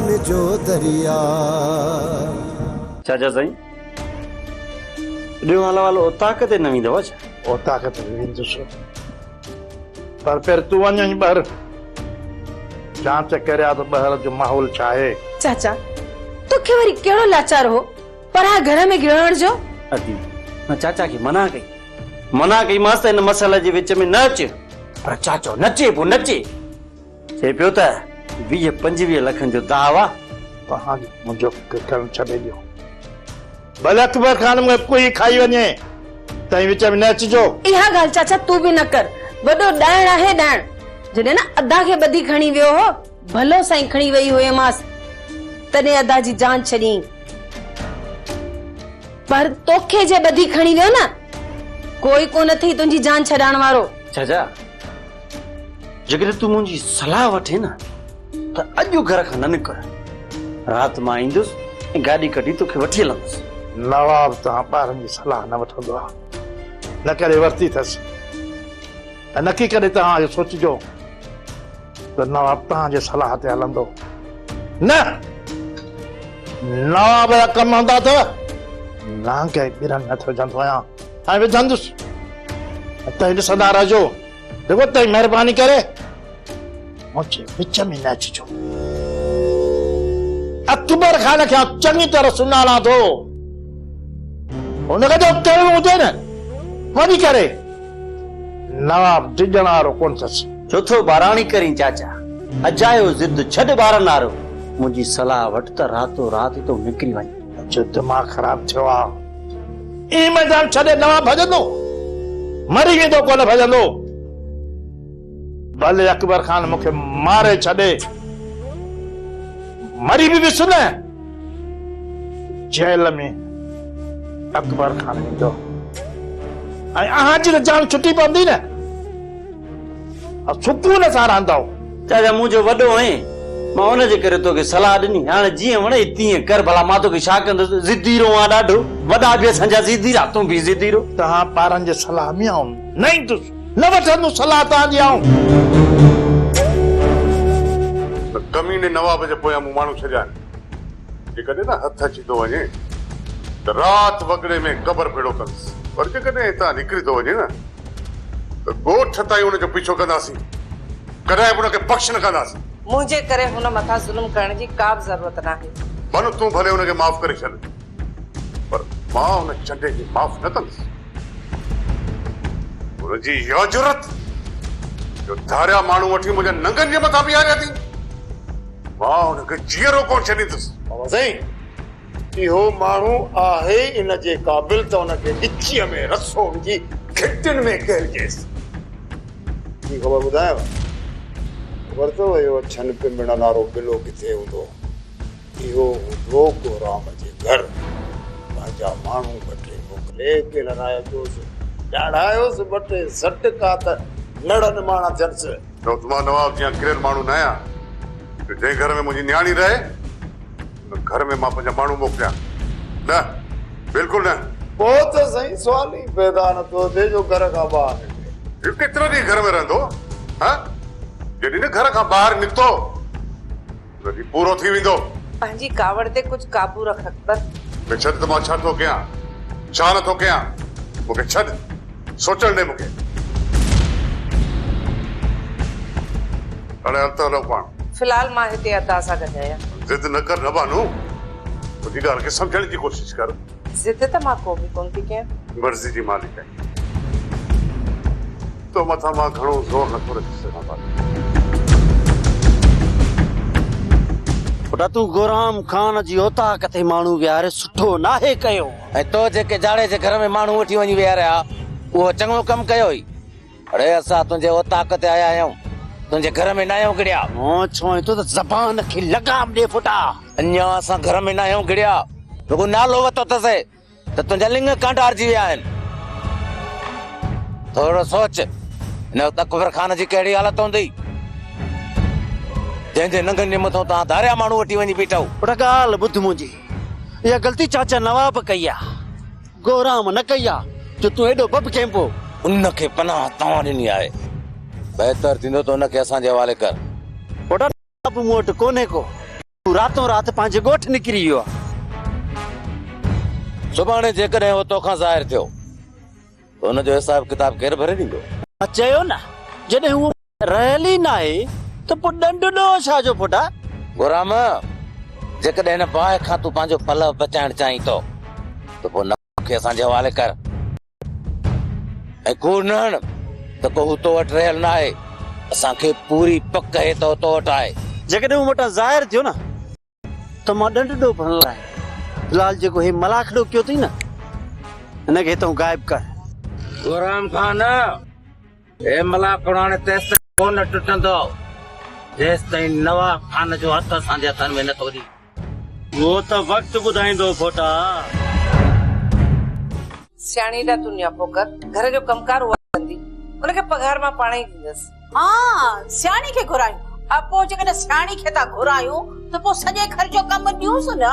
जो दरिया चाचा साईं ॾियो हला वालो ताक़त न वेंदव छा? ओ ताक़त वेंदुसि पर फिर तूं वञ ॿाहिरि जांच करिया त ॿाहिरि जो माहौल छा आहे। चाचा तोखे वरी कहिड़ो लाचार हो पर घर में गिरण जो? अदी मां चाचा खे मना कई मांसि त हिन मसाले जे विच में न अच, पर चाचो नचे पियो नचे, चए पियो त 20-25 लखनि जो दाव आहे। तव्हां मुंहिंजो करणु छॾे ॾियो, भले अकबर खान में कोई खाई वञे तई विच में न अचिजो। इहा ॻाल्हि चाचा तू बि न कर, वॾो ॾाइण आहे ॾाइण। जॾहिं न अदा खे ॿधी खणी वियो हो, भलो साईं खणी वई हुयमांसि, तॾहिं अदा जी जान छॾी, पर तोखे जे ॿधी खणी वियो न, कोई कोन थी तुंहिंजी जान छॾाइण वारो। चाचा जेकॾहिं तूं मुंहिंजी सलाह वठे न त अॼु घर खां न निकर, राति मां ईंदुसि ऐं गाॾी कढी तोखे वठी हलंदुसि। नवाब तव्हां ॿारनि जी सलाह न वठंदो आहे, न करे वरिती अथसि, ऐं नकी करे तव्हां सोचिजो त नवाब तव्हांजे सलाह ते हलंदो न। नवाब जा कम हूंदा अथव नांग ॿिरनि न विझंदो आहियां ऐं विझंदुसि, तव्हां ॾिसंदा रहिजो। देखो तई महिरबानी करे मुंहिंजे विच में न अचिजो। अकबर खान खे चङी तरह सुञाणा थो, हुनखे जो कहिड़ो हुजे न वञी करे नवाब डिॼण वारो कोन अथसि। चोथो बाराणी करी चाचा, अजायो जिद छॾ ॿारनि वारो, मुंहिंजी सलाह वठ त रातो राति तो निकिरी वञ। जो दिमाग़ ख़राब थियो आहे, ई मैदान छॾे नवाब भॼंदो, मरी वेंदो कोन भॼंदो। भले अकबर खान मूंखे मारे छॾे, मरी बि ॾिस न जेल में अकबर खान ईंदो ऐं अहांजी त जान छुटी पवंदी न, सुकून सां रहंदव। चाचा मुंहिंजो वॾो आहे, मां हुनजे करे तोखे सलाह ॾिनी, हाणे जीअं वणे तीअं कर, भला मां तोखे छा कंदुसि, ज़िदी रो आहे ॾाढो, वॾा बि असांजा ज़िदी रहा, तूं बि ज़िदी रो। तव्हां ॿारनि जे सलाह में आऊं न ईंदुसि, न वठंदुसि सलाह तव्हांजी आऊं। कमीने नवाब जे पोयां मूं माण्हू छॾिया आहिनि, जेकॾहिं न हथ अची थो वञे त राति वॻड़े में क़बर फेड़ो कंदुसि, पर जेकॾहिं हितां निकिरी थो वञे न त ॻोठ ताईं हुनजो पीछो कंदासीं, कॾहिं बि हुनखे बख़्श न कंदासीं। मुझे करे हुन मथा जुल्म करण जी का बि ज़रूरत नाहे। मनु तूं भले हुनखे माफ़ करे छॾ, पर मां हुन चंडे खे माफ़ न कंदुसि। हुनजी इहा जुरत जो धारिया माण्हू वठी मुंहिंजे नंगनि जे मथां बीहारिया थी, मां हुनखे जीअरो कोन छॾींदुसि। बाबा साईं इहो माण्हू आहे इन जे क़ाबिल त हुनखे ॾिचीअ में रसो विझी खिटियुनि में केरजेसि। ही ख़बर ॿुधायांव, ख़बर अथव इहो छन पिंबण वारो बिलो किथे हूंदो? इहो हूंदो गोराम जे घर। पंहिंजा माण्हू ॿ टे मोकिले के लड़ायोसि, ॾाढायोसि, ॿ टे झटका त नड़नि माणा थियनिसि। मां नवाब जीअं किरियल माण्हू न आहियां, जंहिं घर में मुंहिंजी न्याणी रहे उन घर में मां पंहिंजा माण्हू मोकिलियां न, बिल्कुलु न। पोइ त साईं सुवाल ई पैदा नथो थिए जो घर खां ॿाहिरि निकिरे। केतिरा ॾींहं घर में रहंदो? जॾहिं न घर खां ॿाहिरि निकितो तॾहिं पूरो थी वेंदो। पंहिंजी कावड़ ते कुछ काबू रख अकबर। छॾ त मां छा थो कयां, छा नथो कयां, मूंखे छॾ, सोचण ॾे मूंखे। हाणे हलंदा हलो पाण। फिलहाल मां हिते अदा सां गॾु आहियां। ज़िद न कर न बानू, मुंहिंजी ॻाल्हि खे सम्झण जी कोशिशि कर। ज़िद त मां को बि कोन थी कयां। मर्ज़ी जी मालिक आहे, तो मथां मां घणो ज़ोर नथो रखी सघां। पुटा तूं गोराम खान जी औताक ते माण्हू विहारे सुठो नाहे कयो, ऐं तो जेके जाड़े जे घर में माण्हू वठी वञी विहारिया उहो चङो कमु कयो ई। अड़े असां तुंहिंजे औताक ते आया आहियूं, तुंहिंजे घर में न आहियूं गिड़िया। तो ज़बान खे लगाम ॾे पुटा। अञा असां घर में न आहियूं गिड़िया, रुगो नालो वरितो अथसि त तुंहिंजा लिंग कांटारजी विया आहिनि। थोरो सोच, हिन वक़्तु अकबर खान जी कहिड़ी हालत हूंदी, जंहिंजे नंगनि जे मथां तव्हां धारिया माण्हू वठी वञी बीठो। पुटा ॻाल्हि ॿुध मुंहिंजी, इहा ग़लती चाचा नवाब कई आहे, गोराम न कई आहे। जो तूं एॾो बब कहीं पोइ उनखे पनाह तव्हां ॾिनी आहे, बहितर थींदो त उनखे असांजे हवाले कर। पुटा मूं वटि कोन्हे को, तूं रातों राति पंहिंजे ॻोठ निकिरी वियो आहे। सुभाणे जेकॾहिं उहो तोखां ज़ाहिर थियो त हुनजो हिसाब किताब केरु भरे ॾींदो? चयो न जॾहिं उहो रहियल ई न आहे त पोइ ॾंड ॾो छा जो पुटा। गुराम, जेकॾहिं हिन बाहि खां तूं पंहिंजो पलव बचाइण चाहीं थो त पोइ न खे असांजे हवाले कर ऐं कूड़ न हण त को हू तो वटि रहियल न आहे। असांखे पूरी पक आहे त तो वटि आहे। जेकॾहिं हू वटां ज़ाहिर थियो न त मां ॾंड ॾो भरण लाइ फिलहाल जेको हे मलाखड़ो कयो अथई न हिनखे हितां गायब कर। गुराम खान, हे मलाखड़ो हाणे तेसि ताईं कोन टुटंदो जेसि ताईं नवाब खान जो हथ असांजे हथनि में नथो ॾे। उहो त वक़्तु ॿुधाईंदो फोटा। सियाणी ॾा तूं न्यापो कर, घर जो कमकार उहा कंदी, उनखे पघार मां पाण ई ॾींदसि। हाँ, सियाणी खे घुरायूं। अब पोइ जेकॾहिं सियाणी खे था घुरायूं त पोइ सॼे घर जो कमु ॾियूंसि न।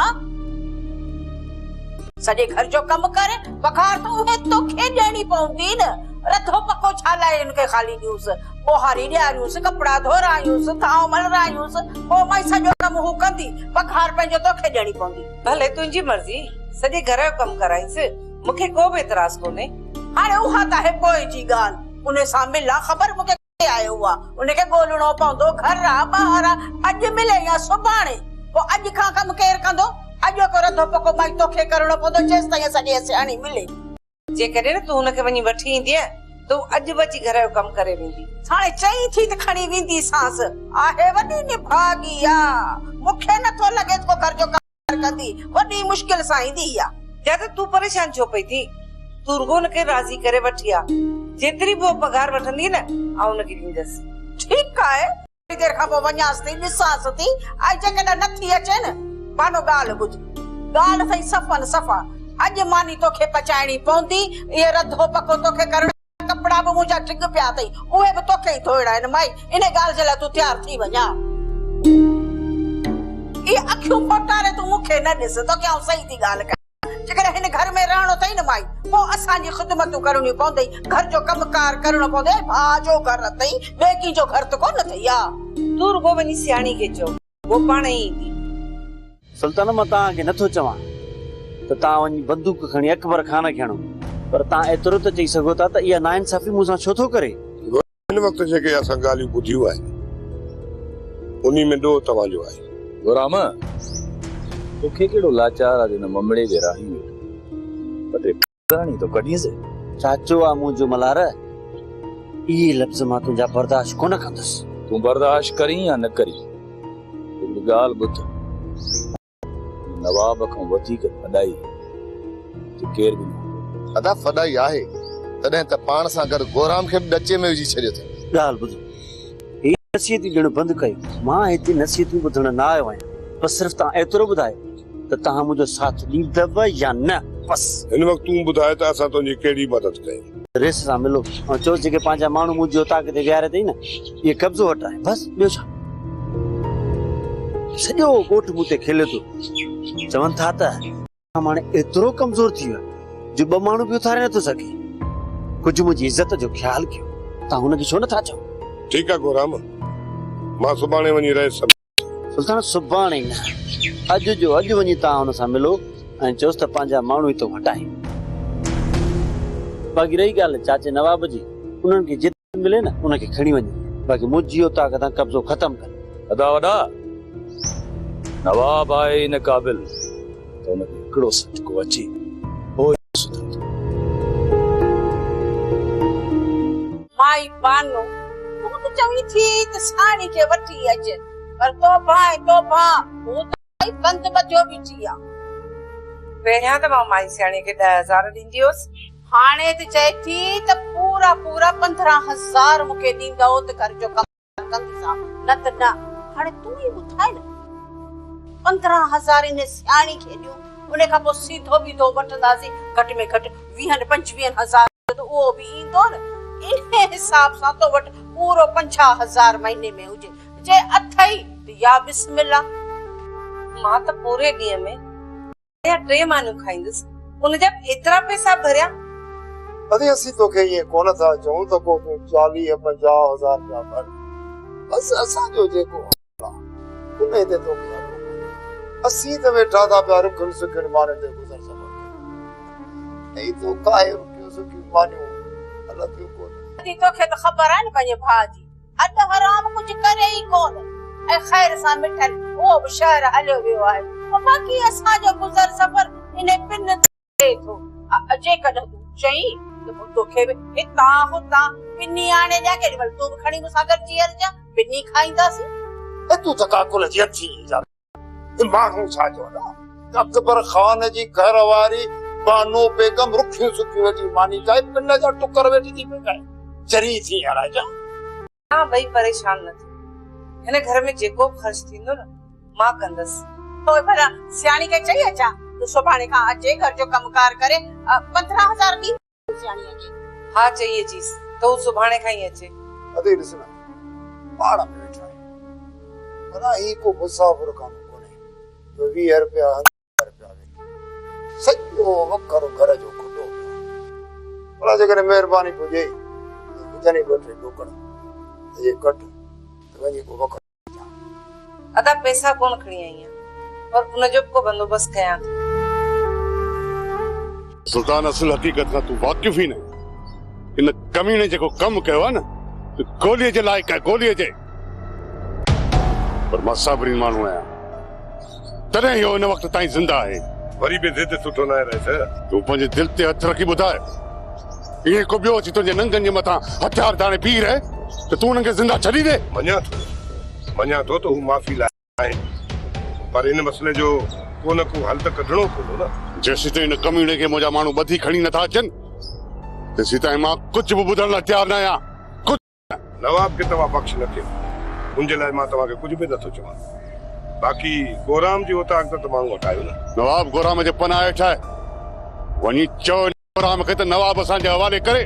सॼे घर जो कमु करे पघार त उहे तोखे ॾियणी पवंदी न। रधो पको छा लाइ उनखे ख़ाली ॾियूंसि? ॿोहारी ॾियारियूंसि, कपिड़ा धोरायूंसि, थांव मलरायूंसि, पोइ मां सॼो कमु हू कंदी, पघार पंहिंजो तोखे ॾियणी पवंदी। भले तुंहिंजी मर्ज़ी, सॼे घर जो कमु कराईंसि, मूंखे को बि एतराज़ कोन्हे। हाणे उहा त आहे पोइ जी ॻाल्हि। उन सां मिला ख़बर मूंखे आयो हुआ, उनखे ॻोल्हणो पवंदो, घर आहे ॿाहिर आहे, अॼु मिले या सुभाणे। पोइ अॼु खां कमु केरु कंदो? अॼु को रधो पको माई तोखे करणो पवंदो जेसि ताईं असांजी सियाणी मिले। जेकॾहिं न तूं हुनखे वञी वठी ईंदीअ त अॼु बची घर जो कमु करे वेंदी। हाणे चई थी त खणी वेंदी सांस आहे वॾी निभागी आहे। मूंखे नथो लॻे को घर जो कमु कंदी, वॾी मुश्किल सां ईंदी आहे। या त तूं परेशान छो पई थी? तूं रुगो हुनखे राज़ी करे वठी आ। जेतिरी बि पघार वठंदी न आउं हुनखे ॾींदसि। ठीकु आहे, थोरी देरि खां पोइ वञांसि थी, ॾिसांसि थी। ऐं जेकॾहिं नथी अचे न मानो ॻाल्हि ॿुध, ॻाल्हि अथई सफ़न सफ़ा। अॼु मानी तोखे पचाइणी पवंदी, इहे रधो पको तोखे करणो। कपिड़ा बि मुंहिंजा टिग पिया अथई, उहे बि तोखे ई धोइणा आहिनि। माई इन ॻाल्हि जे लाइ तूं तयारु थी वञा। इहे अखियूं फोटारे तूं मूंखे न ॾिस, तोखे आउं सही थी ॻाल्हि कयां। जेकॾहिं हिन घर में रहणो अथई न माई, पोइ असांजी ख़िदमतूं करणियूं पवंदई, घर जो कमकार करणो पवंदई। भाउ जो घर अथई, ॿिए कंहिंजो घर त कोन अथई। तूं रुगो वञी सियाणी खे चओ, वो पाण ई ईंदी। सुल्तान, मां तव्हांखे नथो चवां त तव्हां वञी बंदूक खणी अकबर खान खे हणो, पर तव्हां एतिरो त चई सघो था त इहा नाइंसाफ़ी मूंसां छो थो करे? हिन वक़्तु जेके असां ॻाल्हियूं ॿुधियूं आहिनि उन में ॾोह तव्हांजो आहे। गुराम, तोखे कहिड़ो लाचार आहे जो ममड़े जे राही पटे कहाणी तो कढी से। चाचो आहे मुंहिंजो मल्हार, इहे लफ़्ज़ मां तुंहिंजा बर्दाश्त कोन कंदुसि। तूं बर्दाश्त करी या न करी, हिकिड़ी ॻाल्हि ॿुध, नवाब खां वधीक फॾाई केर बि न। अदा फॾाई आहे तॾहिं त पाण सां गॾु गोराम खे बि ॾचे में विझी छॾियो अथई। ॻाल्हि ॿुध, ही नसीहती ॾियणु बंदि कयो। मां हिते नसीहतूं ॿुधण न आयो आहियां, बसि सिर्फ़ु तव्हां एतिरो ॿुधायो त तव्हां मुंहिंजो साथ ॾींदव या न, बसि। हिन वक़्तु तूं ॿुधाए त असां तुंहिंजी कहिड़ी मदद कयूं। रेस सां मिलो ऐं चओ जेके पंहिंजा माण्हू मुंहिंजी उताक ते विहारे अथई न, इहे कब्ज़ो हटाए, बसि। ॿियो छा? सॼो ॻोठ मूं ते खेले थो। चवनि था त हाणे एतिरो कमज़ोर थी वियो जो ॿ माण्हू बि उथारे नथो सघे। कुझु मुंहिंजी इज़त जो ख़्यालु कयो, तव्हां हुनखे छो नथा चओ? ठीकु आहे गोराम, मां सुभाणे वञी रहे सुल्तान, सुभाणे न, अॼु जो अॼु वञी तव्हां हुन सां मिलो ऐं चयोसि त पंहिंजा माण्हू ई थो हटाए। बाक़ी रही ॻाल्हि चाचे नवाब जी, उन्हनि खे जिते मिले न उनखे खणी वञे, बाक़ी मुंहिंजी उताक तां कब्ज़ो ख़तम कर। अदा वॾा, नवाब आहे इन क़ाबिल त हुनखे हिकिड़ो सटको अचे, माई बानो, तूं त चवी थी त साणी खे वठी अचे, पर तो भाई हू त बंद बजो बीठी आ। पहिरियां त मां माई सियाणी खे 10,000 ॾींदी हुअसि, हाणे त चए थी त पूरा 15,000 मूंखे ॾींदो त घर जो कमु कंदीसां, न त न। हाणे तूं ई ॿुधाए न, 15,000 इन सियाणी खे ॾियूं, उन खां पोइ सीधो बीधो वठंदासीं, घटि में घटि 20-25,000 त उहो बि ईंदो न। इन हिसाब सां तो वटि पूरो 50,000 महीने में हुजे। जे अथई त या बिस्मिल्लाह। मां त पूरे ॾींहं में 3 मानियूं खाईंदसि, उनजा एतिरा पैसा भरिया। अरे असीं तोखे ईअं कोन था चऊं त को तूं 40-50,000 जा भर, बसि असांजो जेको उन ते तोखे असी तो वेठा था प्यार रुखन सुखन माने ते गुजर सफर नहीं तो काहे रुकियो सुखी मानियो अल्लाह क्यों को दी तोखे त ख़बर आहे न पंहिंजे भाउ जी अध हराम कुझु करे ई कोन ऐं ख़ैर सां मिठल उहो बि शहर हलियो वियो आहे बाक़ी असांजो गुज़र सफ़र इन पिन ते थो जेकॾहिं तूं चई त तोखे बि हितां हुतां पिनी आणे ॾियां केॾी महिल तूं बि खणी मूंसां गॾिजी हलजां पिनी खाईंदासीं ए तू त काकुल जी अथी जा माण्हू छा चवंदा अकबर खान जी घर वारी बानो बेगम रुखियूं सुखियूं वेठी मानी जाए पिन जा टुकर वेठी थी पकाए चरी थी हलाए जा हाँ भई परेशान न थी हिन घर में जेको ख़र्च थींदो न मां कंदसि पोइ भला सियाणी खे चई अचां त सुभाणे खां अचे घर जो कमकार करे 15,000 ॾी सियाणीअ खे हाँ चई अचीस तो सुभाणे खां ई अचे अदे ॾिसना पाड़ में वेठा है भला ही को मुसाफिर कान कोने 20 रुपया 10 रुपया सॼो वखर घर जो खुटो भला जेकॾहिं महिरबानी हुजे विझणी ॿ टे टोकड़ ये कट तो वञी को वखर अदा पैसा कोन खणी आई आहियां पर उनजो को बंदोबस्त कयां थी सुल्तान असल हकीकत खां तूं वाक़िफ़ ई न इन कमीने जेको कम कयो आहे न गोलीअ जे लाइक़ आहे गोलीअ जे पर मां साबरीन माण्हू आहियां तॾहिं इहो इन वक़्त ताईं ज़िंदा आहे वरी बि दिल सुठो न आहे रहिस तूं पंहिंजे दिल ते हथ रखी ॿुधाए इहे को ॿियो अची तुंहिंजे नंगनि जे मथां हथियार दाणे पी रहे त तूं हुनखे ज़िंदा छॾी दे मञा थो त हू माफ़ी लाइ आहिनि पर इन मसइले जो को न को हल त कढणो पवंदो न जेसीं ताईं इन कमीने खे मुंहिंजा माण्हू ॿधी खणी नथा अचनि तेसीं ताईं मां कुझु बि ॿुधण लाइ तयारु न आहियां कुझु नवाब खे तव्हां बख़्श न कयो उनजे लाइ मां तव्हांखे कुझु बि नथो चवां बाक़ी गोराम जी उतां त माण्हू हटायो न नवाब गोराम जे पनाह हेठि आहे वञी चओ गोराम खे त नवाब असांजे हवाले करे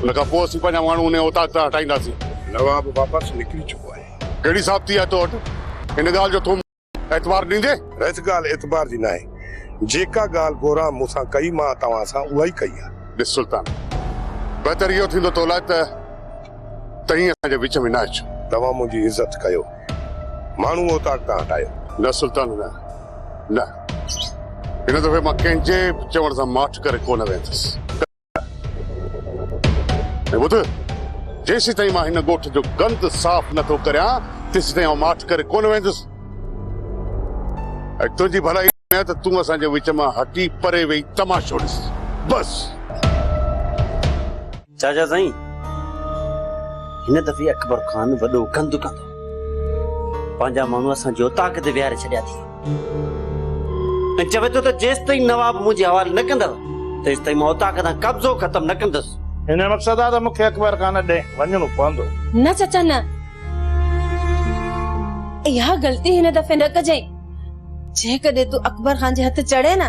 उन खां पोइ असीं पंहिंजा माण्हू उन उतां तां हटाईंदासीं नवाब वापसि निकिरी चुको आहे कहिड़ी साबिती आहे तो वटि हिन ॻाल्हि जो तूं एतबार ॾींदे रहिस ॻाल्हि एतबार जी न आहे जेका ॻाल्हि गोराम मूंसां कई मां तव्हां सां उहा ई कई आहे ॾिस सुल्तान बहितर इहो थींदो तो लाइ त तईं असांजे विच में न अचो तव्हां मुंहिंजी इज़त कयो माण्हू उतां तां हटायो न सुल्तान न न हिन दफ़े मां कंहिंजे चवण सां माठ करे कोन वेंदुसि ऐं ॿुध जेसीं ताईं मां हिन ॻोठ जो गंद साफ़ नथो करियां तेसीं ताईं माठ करे कोन वेंदुसि ऐं तुंहिंजी भलाई में त तूं असांजे विच मां हटी परे वेही तमाशो ॾिस बस चाचा साईं हिन दफ़े अकबर खान वॾो गंद कंदो पंहिंजा माण्हू असांजी औताक ते विहारे छॾिया थी ऐं चवे थो त जेसि ताईं नवाब मुंहिंजे हवाले न कंदव तेसि ताईं मां औताक तां कब्ज़ो ख़तम न कंदुसि हिन मक़सद आहे त मूंखे अकबर खान ॾे वञणो पवंदो न चाचा न इहा ग़लती हिन दफ़े न कजांइ जेकॾहिं तूं अकबर खान जे हथ चढ़े न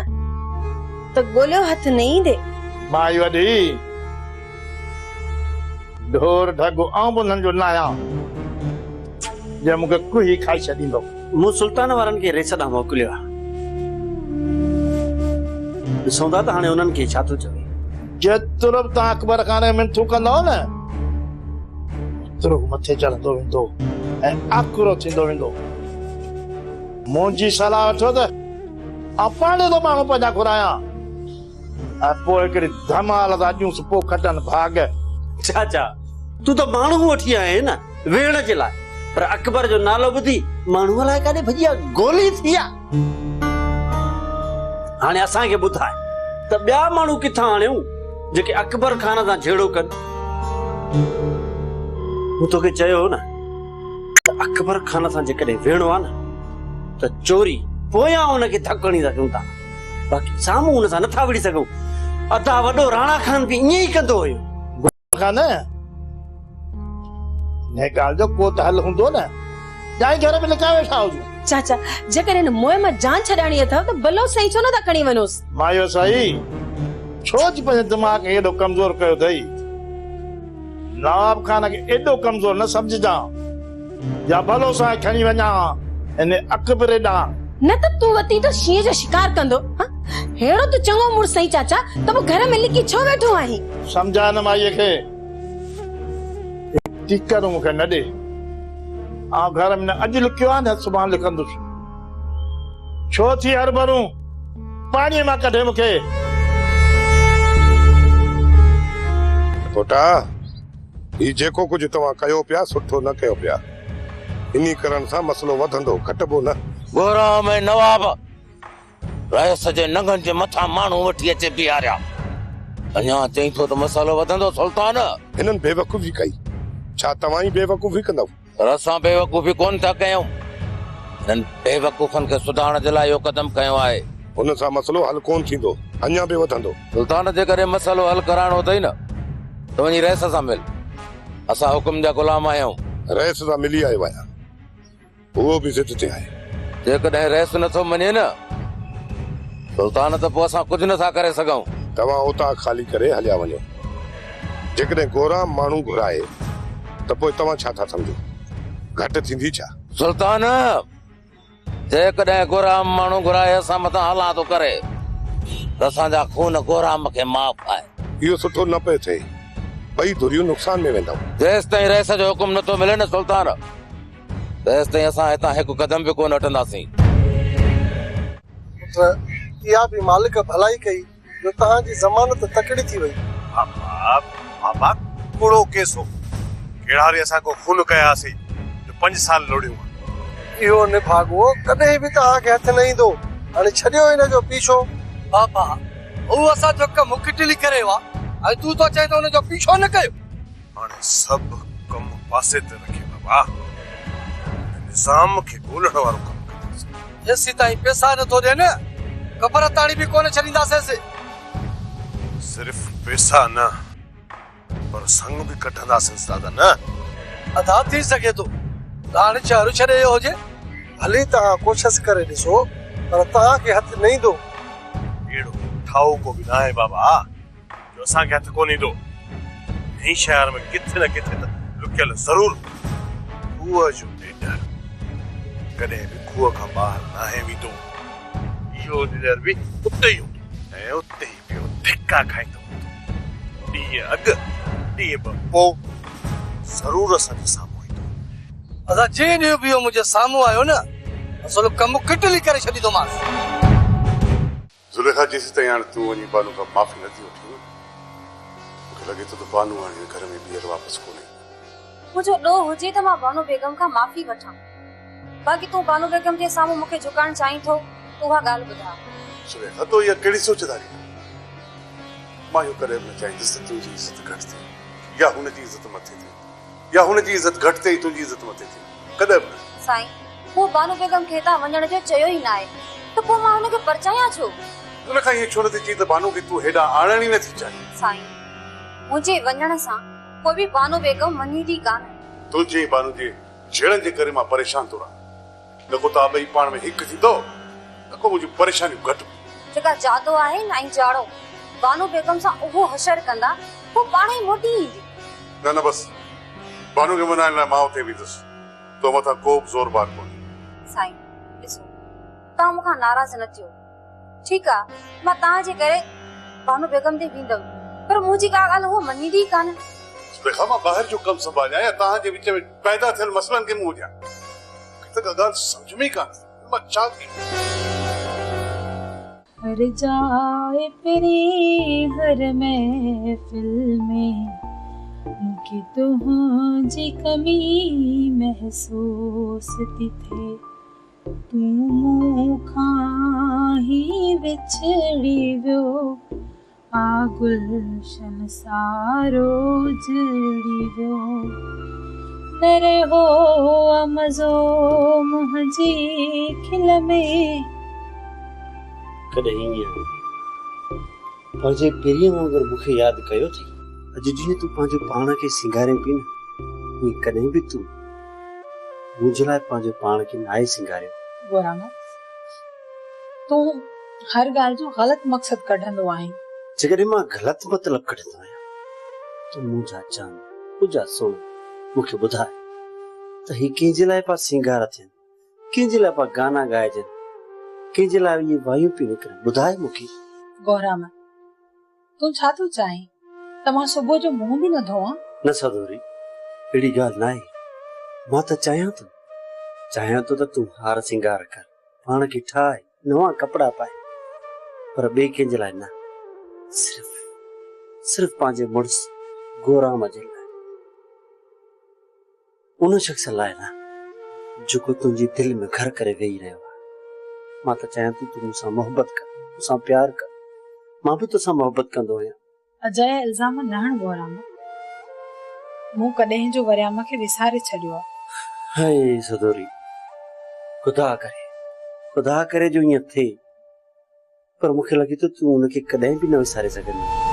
त ॻोल्हियो हथ न ईंदे माई वॾी ढोर ढगो आऊं बि हुननि जो न आहियां जे मूंखे कुही खाई छॾींदो मूं सुल्तान वारनि खे रेस ॾांहुं मोकिलियो आहे ॾिसूं था त हाणे उन्हनि खे छा थो चवे जेतिरो बि तव्हां अकबर खान में मिनथू कंदव न एतिरो मथे चढ़ंदो वेंदो ऐं आकुरो थींदो वेंदो मुंहिंजी सलाह वठो त पाणे थो माण्हू पंहिंजा घुरायां ऐं पोइ हिकिड़ी धमाल था ॾियूंसि पोइ खटनि भाग चाचा तूं त माण्हू वठी आए न वेहण जे लाइ पर अकबर जो नालो ॿुधी माण्हूअ लाइ काॾे भॼी गोली थी आहे हाणे असांखे ॿुधाए त ॿिया माण्हू किथां आणियूं जेके अकबर खान सां झेड़ो कनि मूं तोखे चयो न त अकबर खान सां जेकॾहिं वेहणो आहे न त चोरी पोयां हुनखे धकणी सघूं था बाक़ी साम्हूं हुन सां नथा विड़ी सघूं अदा वॾो राणा खान बि ईअं ई कंदो हुयो खान ने ॻाल्हि जो को त हल हूंदो न जाई घर में लिकाए वेठा हुजो चाचा जेकॾहिं हिन मोह मां जान छॾाइणी अथव त भलो सही छो न था खणी वञोसि मायो सही छो जी पंहिंजे दिमाग़ खे एॾो कमज़ोर कयो अथई नवाब खान खे एॾो कमज़ोर न सम्झजां या भलो सां खणी वञा इन अकबर ॾांहुं न त तूं वती त शींहं जो शिकार कंदो हेड़ो तूं चङो मुड़ुस सही चाचा त पोइ घर में लिकी छो वेठो आहीं सम्झा न माईअ खे टीकर मूंखे न ॾे घर में अॼु लिखियो आहे न सुभाणे लिखंदुसि छो थी हर भरूं पानी मां कढे मूंखे कोटा ही जेको कुछ तव्हां कयो पिया सुठो न कयो पिया इन्ही करण सां मसलो वधंदो घटबो न गोराम ऐं नवाब रहिस जे नंगनि जे मथां माण्हू वठी अचे बीहारिया अञा चई थो त मसालो वधंदो सुल्तान हिननि बेवकूफ़ी कई छा तव्हां ई बेवकूफ़ी कंदव पर असां बेवकूफ़ी कोन था कयूं हिननि बेवकूफ़नि खे सुधारण जे लाइ इहो क़दम खयो आहे हुन सां मसलो हल कोन थींदो अञा बि वधंदो सुल्तान जे करे मसलो हल कराइणो अथई न त वञी रहिस सां मिल असां हुकुम जा गुलाम आहियूं रहिस सां मिली आयो आहियां उहो बि ज़िद ते आहे जेकॾहिं रहिस नथो मञे न सुल्तान त पोइ असां कुझु नथा करे सघूं तव्हां उतां ख़ाली करे हलिया वञो जेकॾहिं गोराम माण्हू घुराए त पोइ तव्हां छा था सम्झो घटि थींदी छा सुल्तान जेकॾहिं गोराम माण्हू घुराए असां मथां हलां थो करे त असांजा खून गोराम खे माफ़ आहे इहो सुठो न पियो थिए ॿई धुरियूं नुक़सान में वेंदव जेसि ताईं रहिस जो हुकुम नथो मिले न सुल्तान तेसि ताईं असां हितां हिकु कदम बि कोन हटंदासीं इहा बि मालिक भलाई कई जो तव्हांजी ज़मानत तकड़ी थी वई बाबा कूड़ो केस हो कहिड़ा वरी असां को खून कयासीं जो 5 साल लोड़ियूं इहो निभागो कॾहिं बि तव्हांखे हथ न ईंदो हाणे छॾियो हिन जो पीछो बाबा हू असांजो कमु किटली करे वा ऐं तूं तो चए त हुन जो पीछो न कयो हाणे सभु कमु पासे ते रखे बाबा निज़ाम खे ॻोल्हण वारो कमु कंदासीं जेसीं ताईं पैसा नथो ॾे न ख़बर ताणी बि कोन छॾींदासीं सिर्फ़ पैसा न पर संग बि कढंदासीं दादा न अदा थी सघे थो हाणे चारू छॾे इहो हुजे भली तव्हां कोशिश करे ॾिसो पर तव्हांखे हथ न ईंदो अहिड़ो ठाऊ को बि न आहे बाबा जो असांखे हथ कोन ईंदो नई शहर में किथे न किथे त लुकियल ज़रूर खूह जो ॾेढर कॾहिं बि खूह खां ॿाहिरि न आहे वेंदो इहो ॾेढर बि उते ई हूंदो ऐं उते ई पियो धिका खाईंदो हूंदो ॾींहं अॻु ॾींहं पोइ ज़रूर असांजे साम्हूं ईंदो असां जे ॾींहुं बि इहो मुंहिंजे साम्हूं आयो न असुल कमु किटली करे छॾींदोमांसि ज़ुलेखा जेसीं ताईं हाणे तूं वञी बानू खां माफ़ी नथी वठी मूंखे लॻे थो त बानू हाणे घर में ॿीहर वापसि कोन्हे मुझे ॾोह हुजे त मां बानो बेगम खां माफ़ी वठां बाक़ी तूं बानो बेगम जे साम्हूं मूंखे झुकाइण चाहीं थो त उहा ॻाल्हि ॿुधा ज़ुलेखा तो इहा कहिड़ी सोचदारी मां इहो कॾहिं बि न चाहींदुसि त तुंहिंजी इज़त घटि थिए या हुनजी इज़त मथे थिए या हुनजी इज़त घटि थिए तुंहिंजी इज़त मथे थिए कॾहिं बि न साईं हू बानो बेगम खे हितां वञण जो चयो ई न आहे त पोइ मां हुनखे परचायां छो उनखां ईअं छो नथी चई त बानू खे तूं हेॾां आणण ई नथी चाहीं साईं मुंहिंजे वञण सां कोई बि बानो बेगम वञी थी कान तुंहिंजे बानू जे झेड़नि जे करे मां परेशान थो रहां न को तव्हां ॿई पाण में हिकु थींदो न को मुंहिंजूं परेशानियूं घटि जेका जादो आहे न ई जाड़ो बानो बेगम सां उहो हशर कंदा पोइ पाण ई मोटी ईंदी न न बसि बानू खे मनाइण लाइ मां उते वेंदुसि तो मथां को बि ज़ोर बार कोन्हे साईं ॾिसो तव्हां मूंखां नाराज़ न थियो ठीकु आहे मां तव्हांजे करे बानो बेगम ते वेंदमि पर मुंहिंजी का ॻाल्हि उहो मञींदी कान देखा मां ॿाहिरि जो कमु संभालियां या तव्हांजे विच में पैदा थियल मसइलनि खे मुंहुं ॾियां त का ॻाल्हि सम्झ में ई कान मां छा कयां हर जाए फिरी हर महफिल में मुझे तुझी कमी महसूस थी थे तू मूंखां ही विछड़ी वियो आ गुलशन सारो उजड़ी वियो न रहो मज़ो मुंहिंजी खिल में कॾहिं ईअं पर जे पहिरीं वांगुरु मूंखे यादि कयो थी अॼु जीअं तूं पंहिंजो पाण खे सिंगारे पई न ईअं कॾहिं बि तूं मुंहिंजे लाइ पंहिंजो पाण खे नाहे सिंगारियो गोराम तूं हर ॻाल्हि जो ग़लति मक़सदु कढंदो आहीं जेकॾहिं मां ग़लति मतिलबु कढंदो आहियां त मुंहिंजा जान मुंहिंजा सोन मूंखे ॿुधाए त ही कंहिंजे लाइ पिया सिंगार थियनि कंहिंजे लाइ पिया गाना ॻाइजनि कंहिंजे लाइ इहे वायूं पियूं निकिरनि ॿुधाए मूंखे गोराम तूं छा थो चाहीं त मां सुबुह जो मुंहुं बि न धोआं न सदोरी अहिड़ी ॻाल्हि न आहे मां त चाहियां थो त तूं हार सिंगार कर पाण खे ठाहे नवा कपड़ा पाए, पर ॿिए कंहिंजे लाइ न, सिर्फ़ पंहिंजे मुड़ुस गोराम जे लाइ, उन शख़्स लाइ न जेको तुंहिंजी दिलि में घर करे वेही रहियो आहे। मां त चाहियां थी तूं मूंसां मोहबत कर, मूंसां प्यार कर, मां बि तोसां मोहबत कंदो आहियां। अजय इल्ज़ाम न हण गोराम, मूं कॾहिं जो वरियाम खे विसारे छॾियो आहे। हाय सदोरी, खुदा करे जो ईअं थिए, पर मूंखे लॻे थो तूं उनखे कॾहिं बि न विसारे सघंदी।